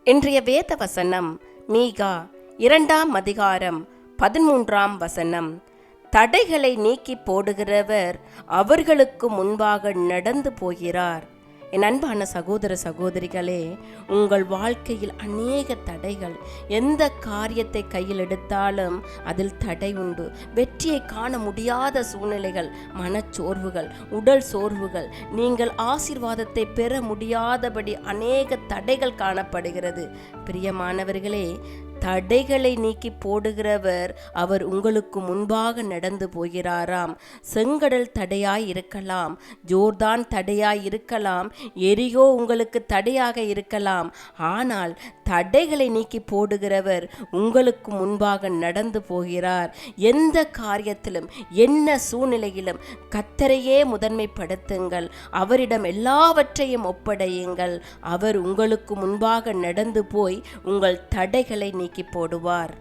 இன்றைய வேத வசனம் மீகா 2:13. தடைகளை நீக்கி போடுகிறவர் அவர்களுக்கு முன்பாக நடந்து போகிறார். என் அன்பான சகோதர சகோதரிகளே, உங்கள் வாழ்க்கையில் அநேக தடைகள், எந்த காரியத்தை கையில் எடுத்தாலும் அதில் தடை உண்டு. வெற்றியை காண முடியாத சூழ்நிலைகள், மனச்சோர்வுகள், உடல் சோர்வுகள், நீங்கள் ஆசீர்வாதத்தை பெற முடியாதபடி அநேக தடைகள் காணப்படுகிறது. பிரியமானவர்களே, தடைகளை நீக்கி போடுகிறவர் அவர் உங்களுக்கு முன்பாக நடந்து போகிறாராம். செங்கடல் தடையாய் இருக்கலாம், ஜோர்தான் தடையாய் இருக்கலாம், எரிகோ உங்களுக்கு தடையாக இருக்கலாம். ஆனால் தடைகளை நீக்கி போடுகிறவர் உங்களுக்கு முன்பாக நடந்து போகிறார். எந்த காரியத்திலும் என்ன சூழ்நிலையிலும் கர்த்தரையே முதன்மைப்படுத்துங்கள். அவரிடம் எல்லாவற்றையும் ஒப்படையுங்கள். அவர் உங்களுக்கு முன்பாக நடந்து போய் உங்கள் தடைகளை நீக்கி போடுவார்.